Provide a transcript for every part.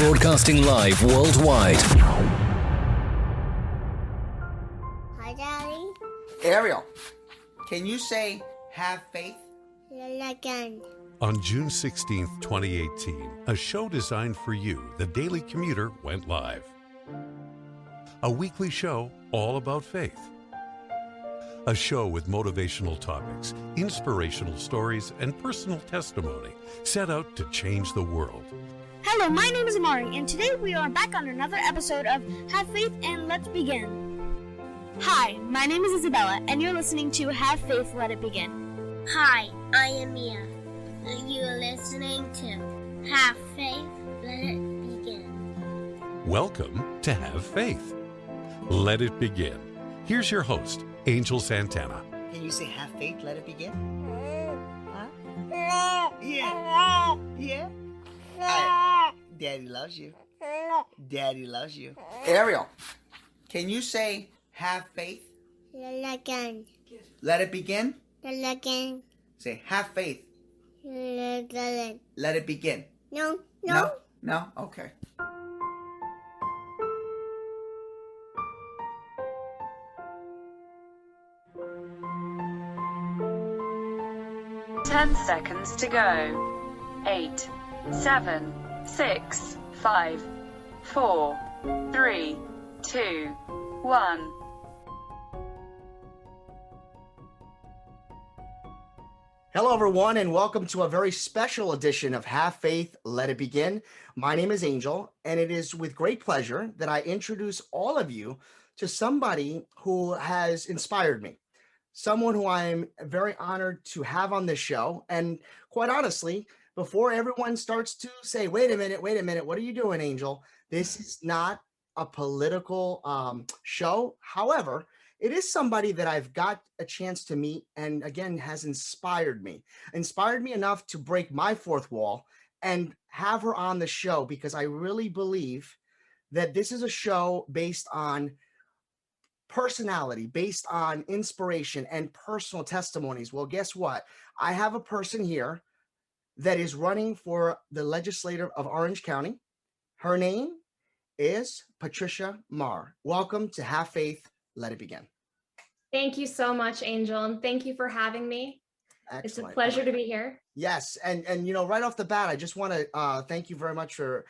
Broadcasting live worldwide. Hi, Daddy. Ariel, can you say have faith? Again. On June 16, 2018, a show designed for you, the Daily Commuter, went live. A weekly show all about faith. A show with motivational topics, inspirational stories, and personal testimony set out to change the world. Hello, my name is Amari, and today we are back on another episode of Have Faith and Let's Begin. Hi, my name is Isabella, and you're listening to Have Faith, Let It Begin. Hi, I am Mia. And you are listening to Have Faith, Let It Begin. Welcome to Have Faith. Let it begin. Here's your host, Angel Santana. Can you say have faith, let it begin? Huh? Yeah. Yeah. Daddy loves you. Daddy loves you. Ariel, can you say have faith? Again. Let it begin? Again. Say have faith. Again. Let it begin. No. No? Okay. Ten seconds to go. 8, 7, 6, 5, 4, 3, 2, 1. Hello, everyone, and welcome to a very special edition of Have Faith, Let It Begin. My name is Angel, and it is with great pleasure that I introduce all of you to somebody who has inspired me, someone who I'm very honored to have on this show. And quite honestly, before everyone starts to say, wait a minute, what are you doing, Angel? This is not a political show. However, it is somebody that I've got a chance to meet and again has inspired me enough to break my fourth wall and have her on the show, because I really believe that this is a show based on personality, based on inspiration and personal testimonies. Well, guess what? I have a person here that is running for the Legislator of Orange County. Her name is Patricia Maher. Welcome to Have Faith, Let It Begin. Thank you so much, Angel, and thank you for having me. Excellent. It's a pleasure to be here. Yes, and you know, right off the bat, I just want to thank you very much for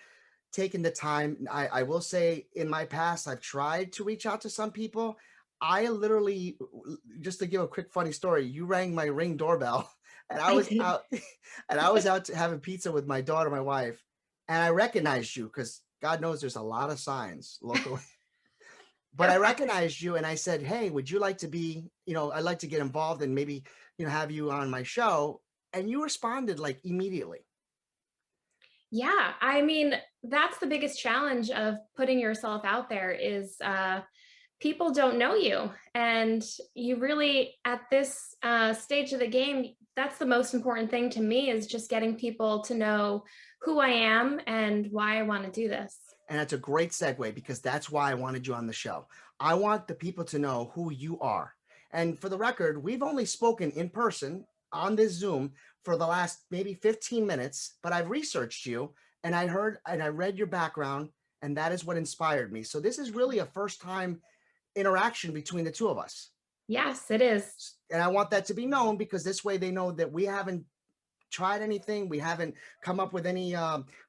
taking the time. I will say, in my past, I've tried to reach out to some people. I literally, just to give a quick funny story, you rang my Ring doorbell, and I was out to having pizza with my daughter, my wife, and I recognized you because God knows there's a lot of signs locally. But I recognized you and I said, hey, would you like to be, I'd like to get involved and maybe, have you on my show. And you responded like immediately. Yeah, I mean, that's the biggest challenge of putting yourself out there is people don't know you. And you really, at this stage of the game, that's the most important thing to me, is just getting people to know who I am and why I want to do this. And that's a great segue, because that's why I wanted you on the show. I want the people to know who you are. And for the record, we've only spoken in person on this Zoom for the last maybe 15 minutes, but I've researched you and I heard and I read your background, and that is what inspired me. So this is really a first time interaction between the two of us. Yes, it is. And I want that to be known, because this way they know that we haven't tried anything. We haven't come up with any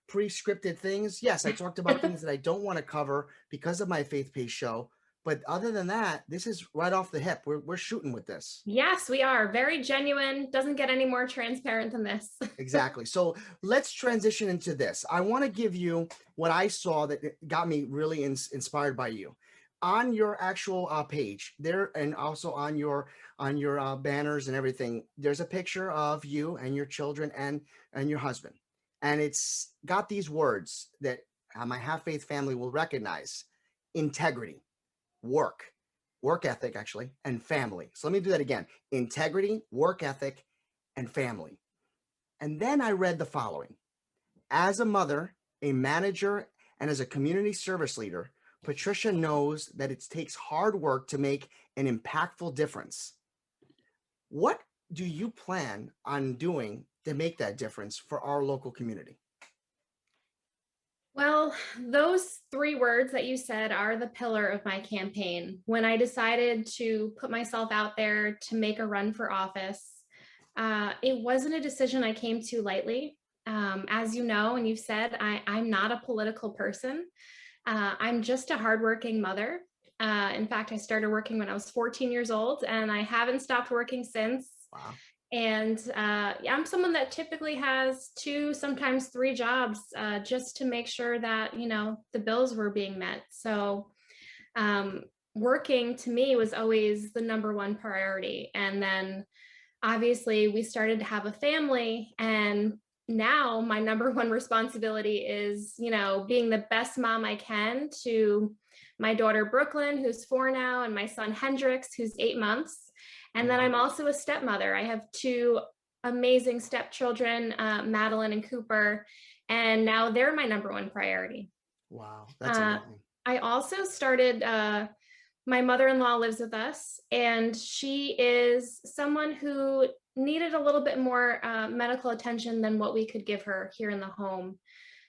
pre-scripted things. Yes, I talked about things that I don't want to cover because of my faith-based show. But other than that, this is right off the hip. We're shooting with this. Yes, we are. Very genuine. Doesn't get any more transparent than this. Exactly. So let's transition into this. I want to give you what I saw that got me really inspired by you. On your actual page there, and also on your banners and everything, there's a picture of you and your children and your husband. And it's got these words that my Have Faith family will recognize: integrity, work ethic, actually, and family. So let me do that again: integrity, work ethic, and family. And then I read the following: as a mother, a manager, and as a community service leader, Patricia knows that it takes hard work to make an impactful difference. What do you plan on doing to make that difference for our local community? Well, those three words that you said are the pillar of my campaign. When I decided to put myself out there to make a run for office, it wasn't a decision I came to lightly. As you know, and you've said, I'm not a political person. I'm just a hardworking mother. In fact, I started working when I was 14 years old, and I haven't stopped working since. Wow. And I'm someone that typically has two, sometimes three jobs, just to make sure that, the bills were being met. So working to me was always the number one priority. And then obviously we started to have a family, and now my number one responsibility is, being the best mom I can to my daughter Brooklyn, who's 4 now, and my son Hendrix, who's 8 months. And then I'm also a stepmother. I have two amazing stepchildren, Madeline and Cooper, and now they're my number one priority. Wow, that's amazing. I also started, my mother-in-law lives with us, and she is someone who needed a little bit more medical attention than what we could give her here in the home.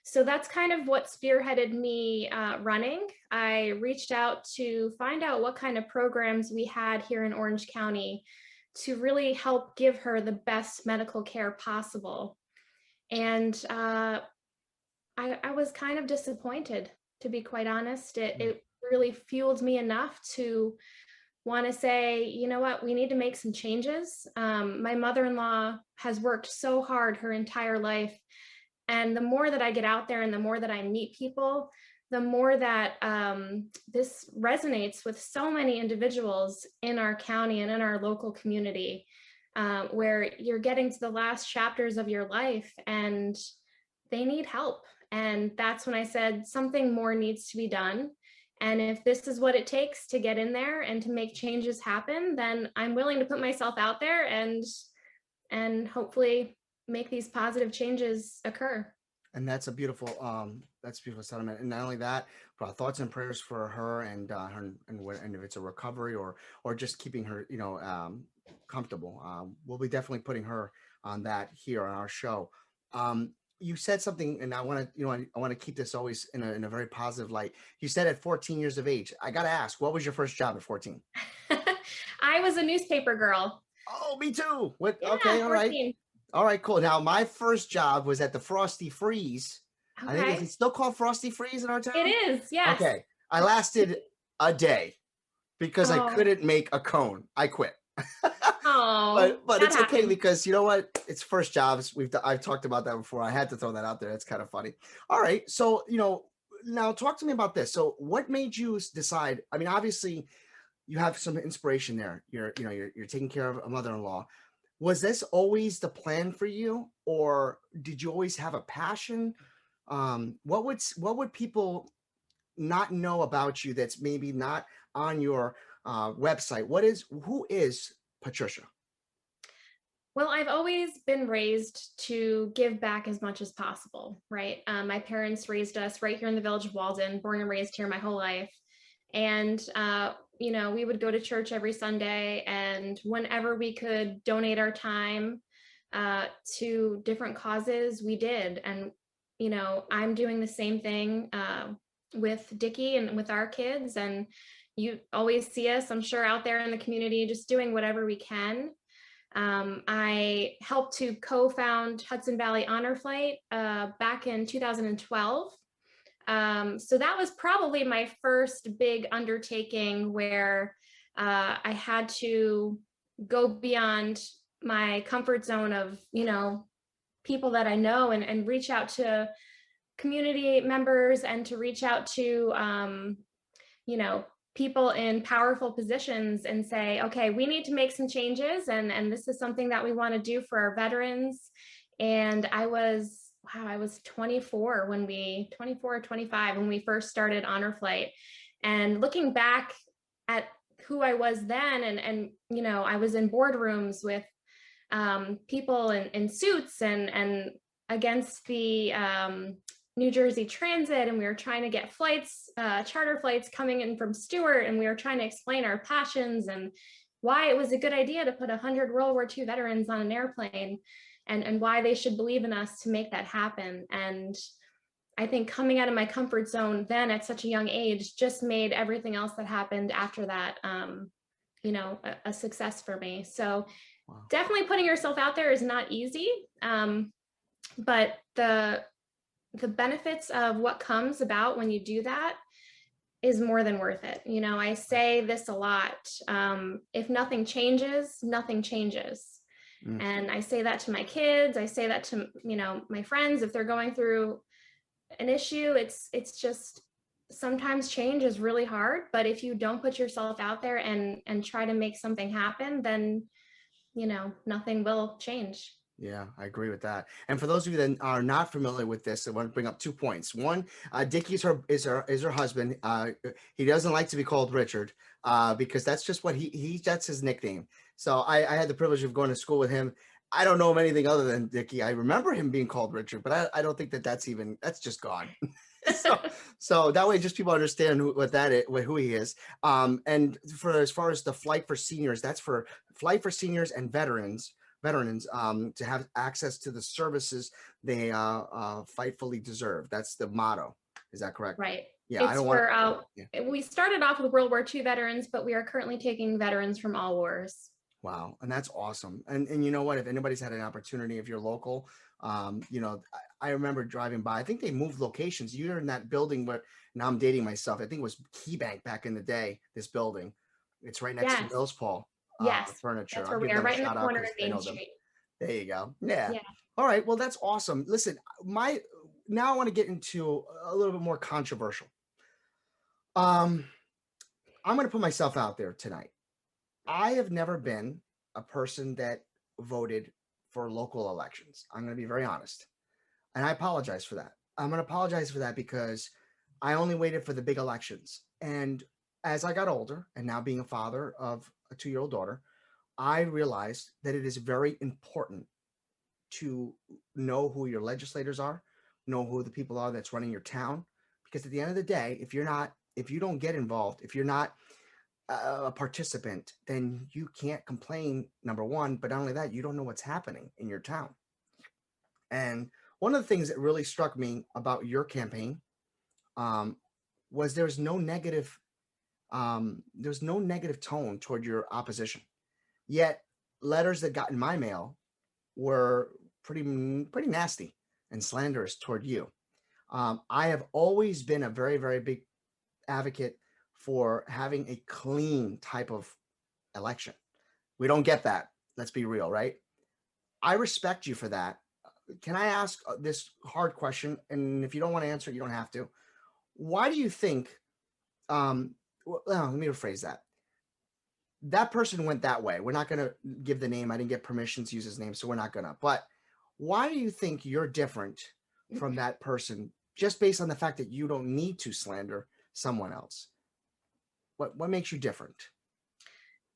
So that's kind of what spearheaded me running. I reached out to find out what kind of programs we had here in Orange County to really help give her the best medical care possible. And I was kind of disappointed, to be quite honest. It really fueled me enough to want to say, you know what, we need to make some changes. My mother-in-law has worked so hard her entire life. And the more that I get out there and the more that I meet people, the more that this resonates with so many individuals in our county and in our local community, where you're getting to the last chapters of your life and they need help. And that's when I said something more needs to be done. And if this is what it takes to get in there and to make changes happen, then I'm willing to put myself out there and hopefully make these positive changes occur. And that's a beautiful sentiment. And not only that, but thoughts and prayers for her and if it's a recovery or just keeping her, comfortable. We'll be definitely putting her on that here on our show. You said something, and I want to keep this always in a very positive light. You said at 14 years of age. I got to ask, what was your first job at 14? I was a newspaper girl. Oh, me too. What? Yeah, okay, all 14. right. All right, cool. Now, my first job was at the Frosty Freeze. Okay. I think it's still called Frosty Freeze in our town? It is, yes. Okay. I lasted a day because I couldn't make a cone. I quit. Oh, but it's okay happened. because you know what? It's first jobs. I've talked about that before. I had to throw that out there. That's kind of funny. All right. So, now talk to me about this. So what made you decide? I mean, obviously you have some inspiration there. You're taking care of a mother-in-law. Was this always the plan for you, or did you always have a passion? What would people not know about you that's maybe not on your website? Who is Patricia? Well, I've always been raised to give back as much as possible, right? My parents raised us right here in the village of Walden, born and raised here my whole life. And, we would go to church every Sunday, and whenever we could donate our time to different causes, we did. And, I'm doing the same thing with Dickie and with our kids. And you always see us, I'm sure, out there in the community, just doing whatever we can. I helped to co-found Hudson Valley Honor Flight back in 2012. So that was probably my first big undertaking where I had to go beyond my comfort zone of, people that I know and reach out to community members and to reach out to, people in powerful positions and say, okay, we need to make some changes. And this is something that we want to do for our veterans. And I was 24 or 25 when we first started Honor Flight. And looking back at who I was then, and I was in boardrooms with people in suits and against the New Jersey Transit, and we were trying to get flights, charter flights coming in from Stewart, and we were trying to explain our passions and why it was a good idea to put 100 World War II veterans on an airplane, and why they should believe in us to make that happen. And I think coming out of my comfort zone then at such a young age just made everything else that happened after that, a success for me. So definitely putting yourself out there is not easy. But the benefits of what comes about when you do that is more than worth it. I say this a lot. If nothing changes, nothing changes. And I say that to my kids. I say that to, my friends, if they're going through an issue, it's just sometimes change is really hard, but if you don't put yourself out there and try to make something happen, then nothing will change. Yeah, I agree with that. And for those of you that are not familiar with this, I want to bring up 2 points. One, Dickie is her husband. He doesn't like to be called Richard because that's just what that's his nickname. So I had the privilege of going to school with him. I don't know him anything other than Dickie. I remember him being called Richard, but I don't think that's just gone. so that way, just people understand who he is. And as far as the Flight for Seniors, that's for Flight for Seniors and veterans to have access to the services they fightfully deserve. That's the motto. Is that correct? Right. Yeah. We started off with World War II veterans, but we are currently taking veterans from all wars. Wow. And that's awesome. And you know what, if anybody's had an opportunity, if you're local, I remember driving by, I think they moved locations. You're in that building where, now I'm dating myself, I think it was KeyBank back in the day, this building. It's right next to Mills Paul. Yes. Furniture. That's where we are, right in the corner of Main Street. There you go. Yeah. All right. Well, that's awesome. Listen, now I want to get into a little bit more controversial. I'm going to put myself out there tonight. I have never been a person that voted for local elections. I'm going to be very honest. And I apologize for that. I'm going to apologize for that because I only waited for the big elections. And as I got older, and now being a father of a 2-year-old daughter, I realized that it is very important to know who your legislators are, know who the people are that's running your town. Because at the end of the day, if you don't get involved, if you're not a participant, then you can't complain, number one, but not only that, you don't know what's happening in your town. And one of the things that really struck me about your campaign was there's no negative tone toward your opposition. Yet letters that got in my mail were pretty nasty and slanderous toward you. I have always been a very, very big advocate for having a clean type of election. We don't get that. Let's be real, right? I respect you for that. Can I ask this hard question? And if you don't want to answer it, you don't have to. Why do you think, let me rephrase that. That person went that way. We're not going to give the name. I didn't get permission to use his name, so we're not going to. But why do you think you're different from that person just based on the fact that you don't need to slander someone else? What makes you different?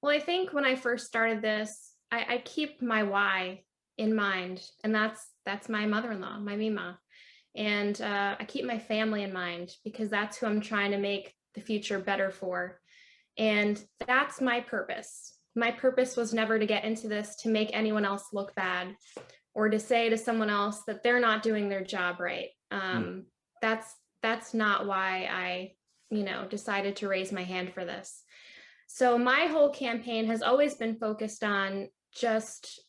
Well, I think when I first started this, I keep my why in mind, and that's my mother-in-law, my Mima. And I keep my family in mind because that's who I'm trying to make the future better for. And that's my purpose. My purpose was never to get into this to make anyone else look bad or to say to someone else that they're not doing their job right. That's not why I decided to raise my hand for this. So my whole campaign has always been focused on just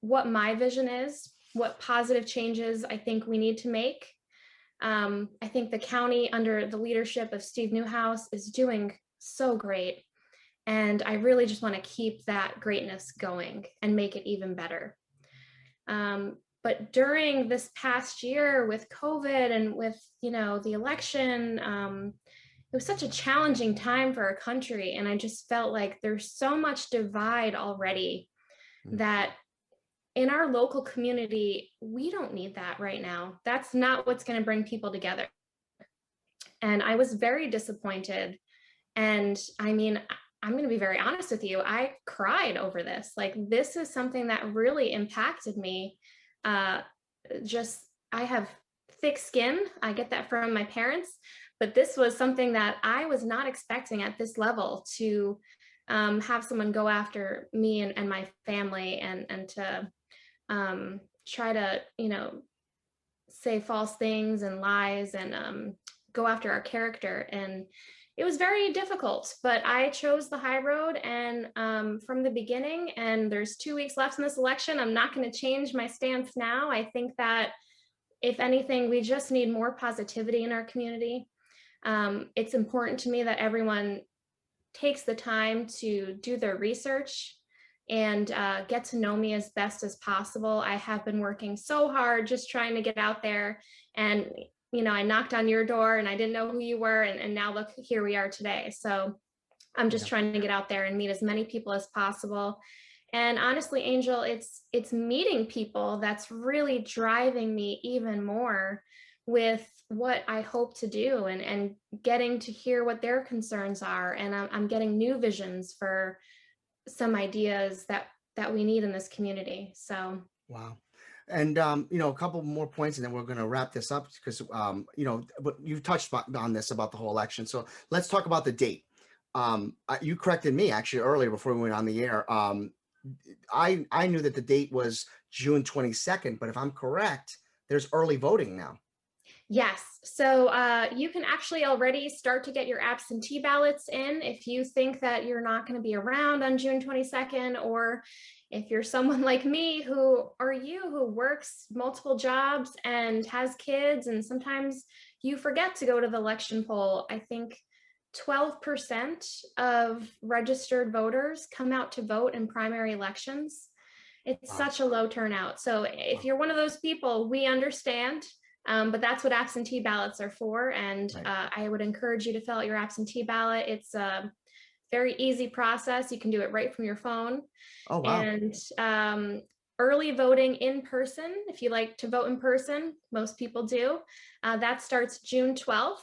what my vision is, what positive changes I think we need to make. I think the county under the leadership of Steve Newhouse is doing so great. And I really just want to keep that greatness going and make it even better. But during this past year with COVID and with, the election, it was such a challenging time for our country. And I just felt like there's so much divide already that in our local community, we don't need that right now. That's not what's going to bring people together. And I was very disappointed. And I mean, I'm going to be very honest with you. I cried over this. Like, this is something that really impacted me. I have thick skin. I get that from my parents, but this was something that I was not expecting at this level to have someone go after me and my family and to try to, say false things and lies and go after our character. And it was very difficult, but I chose the high road and from the beginning, and there's 2 weeks left in this election. I'm not going to change my stance now. I think that if anything, we just need more positivity in our community. It's important to me that everyone takes the time to do their research and get to know me as best as possible. I have been working so hard just trying to get out there, and I knocked on your door and I didn't know who you were, and now look, here we are today. So I'm just trying to get out there and meet as many people as possible. And honestly, Angel, it's meeting people that's really driving me even more with what I hope to do, and getting to hear what their concerns are. And I'm getting new visions for some ideas that we need in this community. So Wow. And a couple more points, and then we're going to wrap this up because but you've touched on this about the whole election. So let's talk about the date. You corrected me actually earlier before we went on the air. I knew that the date was June 22nd, but if I'm correct, there's early voting now. yes, so you can actually already start to get your absentee ballots in if you think that you're not going to be around on June 22nd, or if you're someone like me who works multiple jobs and has kids, and sometimes you forget to go to the election poll. I think 12% of registered voters come out to vote in primary elections. It's such a low turnout. So if you're one of those people, we understand, but that's what absentee ballots are for. And I would encourage you to fill out your absentee ballot. It's a very easy process. You can do it right from your phone. Oh, wow. And early voting in person, if you like to vote in person, most people do, that starts June 12th.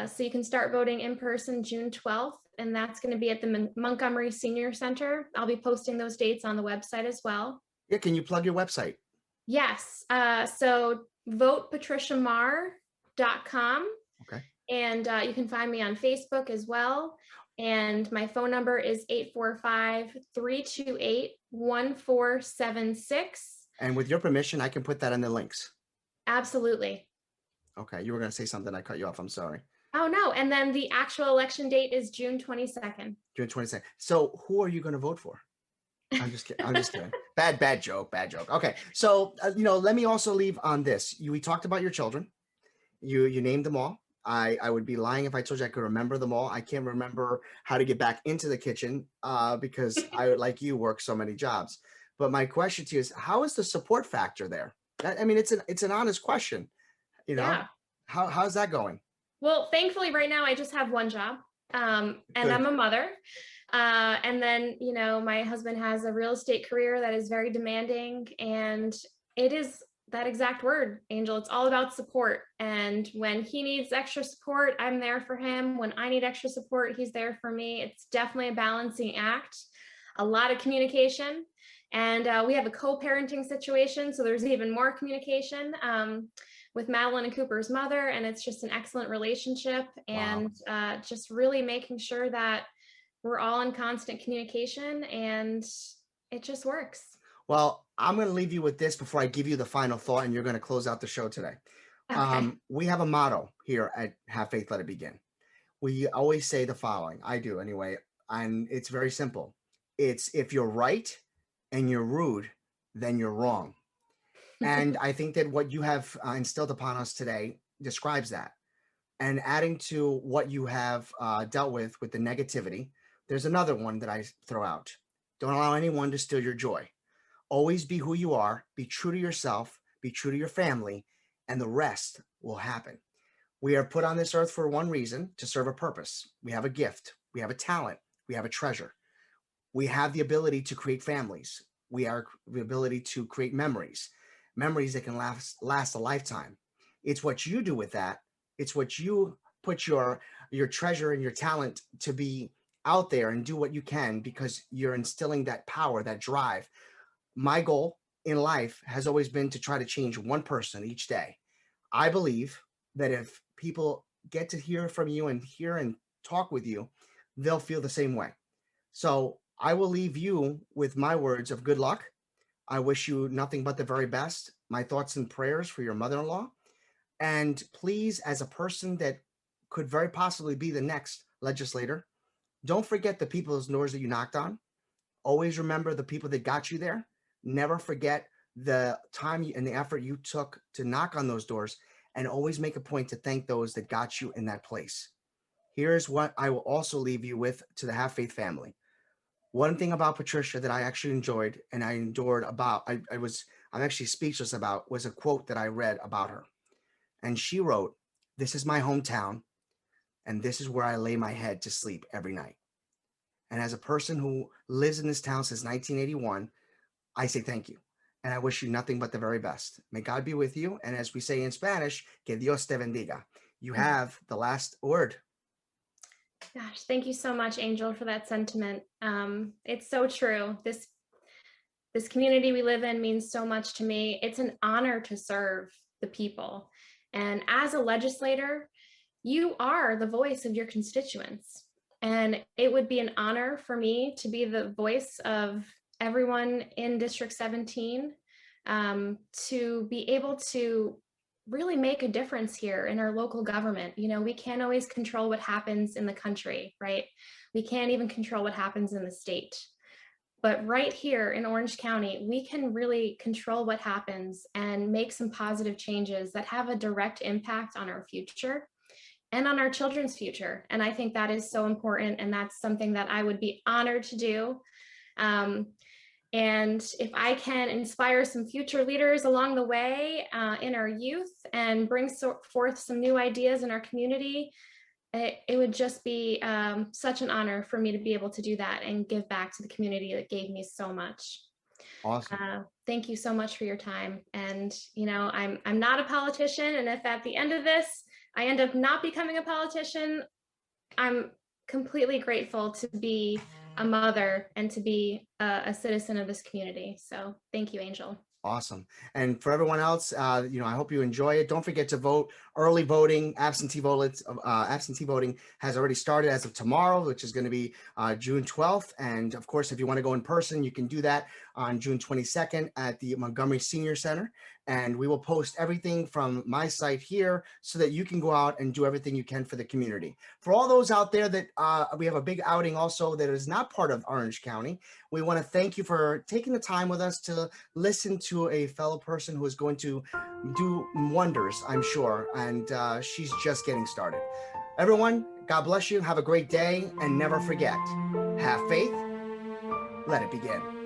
So you can start voting in person June 12th, and that's going to be at the Montgomery Senior Center. I'll be posting those dates on the website as well. Yeah, can you plug your website? Yes, so votepatriciamaher.com. Okay. And you can find me on Facebook as well. And my phone number is 845-328-1476. And with your permission, I can put that in the links. Absolutely. Okay, you were going to say something. I cut you off. I'm sorry. Oh, no. And then the actual election date is June 22nd. June 22nd. So who are you going to vote for? I'm just kidding. I'm just kidding. Bad joke. Okay. So, let me also leave on this. We talked about your children. You named them all. I would be lying if I told you I could remember them all. I can't remember how to get back into the kitchen because I, like you, work so many jobs. But my question to you is, how is the support factor there? I mean, it's an honest question. Yeah. How's that going? Well, thankfully right now I just have one job, and I'm a mother. And then, my husband has a real estate career that is very demanding, and it is that exact word, Angel. It's all about support. And when he needs extra support, I'm there for him. When I need extra support, he's there for me. It's definitely a balancing act, a lot of communication. And we have a co-parenting situation, so there's even more communication with Madeline and Cooper's mother, and it's just an excellent relationship. And just really making sure that we're all in constant communication, and it just works. Well, I'm going to leave you with this before I give you the final thought, and you're going to close out the show today. Okay. We have a motto here at Have Faith, Let It Begin. We always say the following. I do anyway, and it's very simple. It's, if you're right and you're rude, then you're wrong. And I think that what you have instilled upon us today describes that. And adding to what you have dealt with the negativity, there's another one that I throw out. Don't allow anyone to steal your joy. Always be who you are, be true to yourself, be true to your family, and the rest will happen. We are put on this earth for one reason, to serve a purpose. We have a gift, we have a talent, we have a treasure. We have the ability to create families. We have the ability to create memories that can last a lifetime. It's what you do with that. It's what you put your treasure and your talent to be out there and do what you can, because you're instilling that power, that drive. My goal in life has always been to try to change one person each day. I believe that if people get to hear from you and hear and talk with you, they'll feel the same way. So I will leave you with my words of good luck. I wish you nothing but the very best. My thoughts and prayers for your mother-in-law. And please, as a person that could very possibly be the next legislator, don't forget the people's doors that you knocked on. Always remember the people that got you there. Never forget the time and the effort you took to knock on those doors, and always make a point to thank those that got you in that place. Here's what I will also leave you with to the Have Faith family. One thing about Patricia that I actually enjoyed and I endured about, I'm actually speechless about, was a quote that I read about her. And she wrote, "This is my hometown, and this is where I lay my head to sleep every night." And as a person who lives in this town since 1981, I say thank you. And I wish you nothing but the very best. May God be with you. And as we say in Spanish, que Dios te bendiga. You have the last word. Gosh, thank you so much, Angel, for that sentiment. It's so true. This community we live in means so much to me. It's an honor to serve the people. And as a legislator, you are the voice of your constituents. And it would be an honor for me to be the voice of everyone in District 17, to be able to really make a difference here in our local government. You know, we can't always control what happens in the country, right? We can't even control what happens in the state. But right here in Orange County, we can really control what happens and make some positive changes that have a direct impact on our future and on our children's future. And I think that is so important. And that's something that I would be honored to do. And if I can inspire some future leaders along the way in our youth and bring forth some new ideas in our community, it would just be such an honor for me to be able to do that and give back to the community that gave me so much. Awesome. Thank you so much for your time. And, you know, I'm not a politician. And if at the end of this, I end up not becoming a politician, I'm completely grateful to be a mother and to be a citizen of this community. So thank you, Angel. Awesome. And for everyone else, I hope you enjoy it. Don't forget to vote. Early voting, absentee voting has already started as of tomorrow, which is going to be June 12th. And of course, if you want to go in person, you can do that on June 22nd at the Montgomery Senior Center. And we will post everything from my site here so that you can go out and do everything you can for the community. For all those out there that we have a big outing also that is not part of Orange County, we want to thank you for taking the time with us to listen to a fellow person who is going to do wonders, I'm sure. And she's just getting started. Everyone, God bless you. Have a great day. And never forget, have faith. Let it begin.